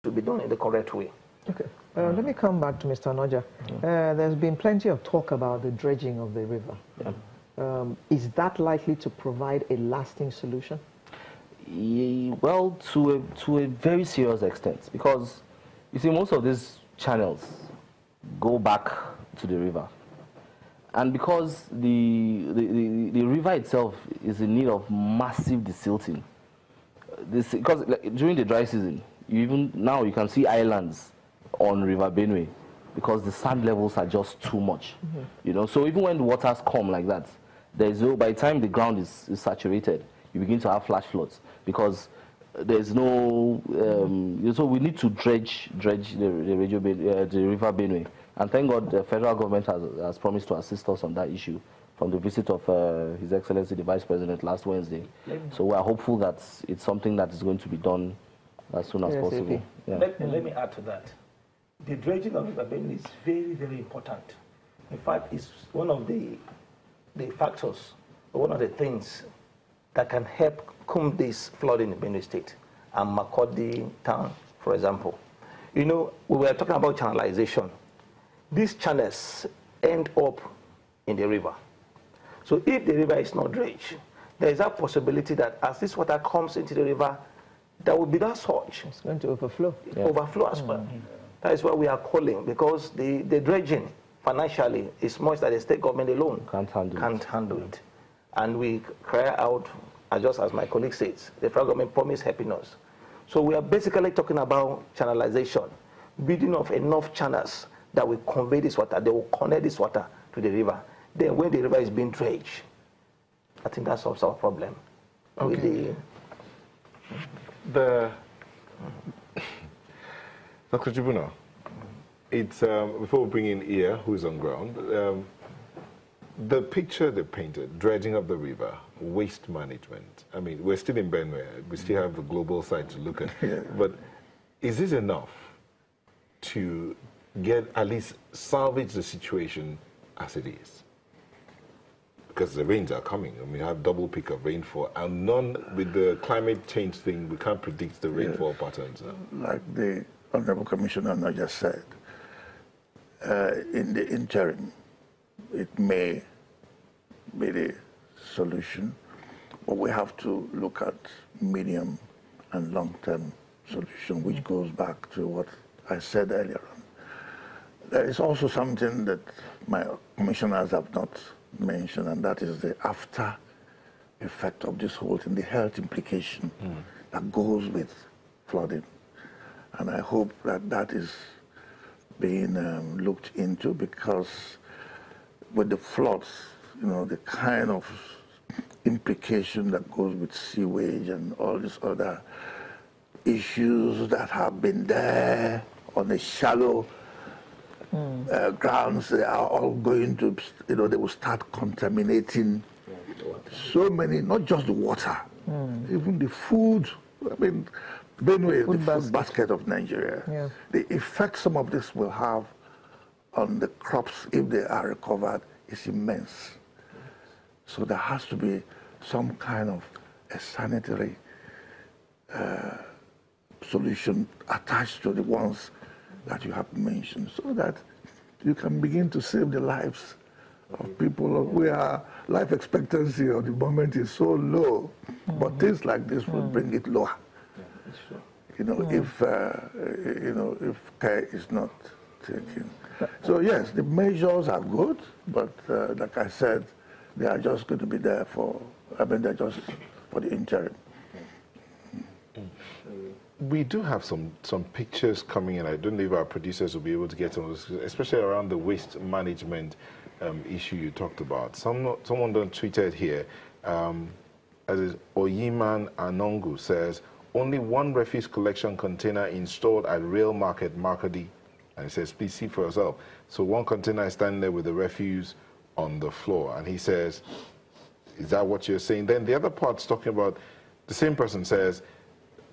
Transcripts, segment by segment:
to be done in the correct way. Okay. Let me come back to Mr. Noja. There's been plenty of talk about the dredging of the river. Yeah. Is that likely to provide a lasting solution? Well, to a very serious extent, because you see most of these channels go back to the river, and because the river itself is in need of massive desilting. Because during the dry season, you can see islands on River Benue because the sand levels are just too much. So even when the waters come like that, by the time the ground is saturated, you begin to have flash floods because there's no. So we need to dredge the River Benue, and thank God the federal government has promised to assist us on that issue from the visit of His Excellency the Vice President last Wednesday. So we are hopeful that it's something that is going to be done as soon as possible. Yeah. Let me add to that. The dredging of River Benue is very, very important. In fact, it's one of the factors, one of the things that can help comb this flooding in Benue State and Makurdi town, for example. We were talking about channelization. These channels end up in the river. So if the river is not dredged, there is a possibility that as this water comes into the river, there will be that surge. It's going to overflow. Overflow as well. That is what we are calling, because the dredging financially is much that the state government alone can't handle it. And we cry out, just as my colleague says, the federal government promised helping us. So we are basically talking about channelization, building of enough channels that will convey this water, they will connect this water to the river. Then when the river is being dredged, I think that solves our problem. Okay. Dr. Jibuna, it's before we bring in Ia, who is on ground, the picture they painted, dredging of the river, waste management. I mean, we're still in Benue. We still have the global side to look at. But is this enough to at least salvage the situation as it is? Because the rains are coming, and we have double peak of rainfall, and with the climate change thing, we can't predict the rainfall patterns. Like the Honorable Commissioner just said, in the interim, it may be the solution, but we have to look at medium and long-term solution, which goes back to what I said earlier on. There is also something that my commissioners have not mentioned, and that is the after effect of this whole thing, the health implication that goes with flooding. And I hope that that is being looked into, because with the floods, the kind of implication that goes with sewage and all these other issues that have been there on the shallow grounds, they are all going to, they will start contaminating so many, not just the water, even the food. I mean, Benue is the food basket of Nigeria. Yeah. The effect some of this will have on the crops, if they are recovered, is immense. So there has to be some kind of a sanitary solution attached to the ones that you have mentioned, so that you can begin to save the lives of people where life expectancy at the moment is so low. But things like this will bring it lower. If care is not taken. So yes, the measures are good, but like I said, they are just going to be there they're just for the interim. We do have some pictures coming in. I don't know if our producers will be able to get some of this, especially around the waste management issue you talked about. Someone tweeted here, as Oyiman Anongu says, only one refuse collection container installed at Rail Market, Makurdi. And he says, please see for yourself. So one container is standing there with the refuse on the floor. And he says, is that what you're saying? Then the other part's talking about, the same person says,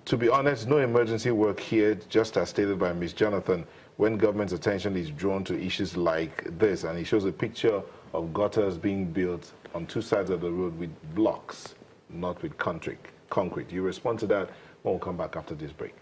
to be honest, no emergency work here, just as stated by Ms. Jonathan, when government's attention is drawn to issues like this. And he shows a picture of gutters being built on two sides of the road with blocks, not with concrete. You respond to that when we come back after this break.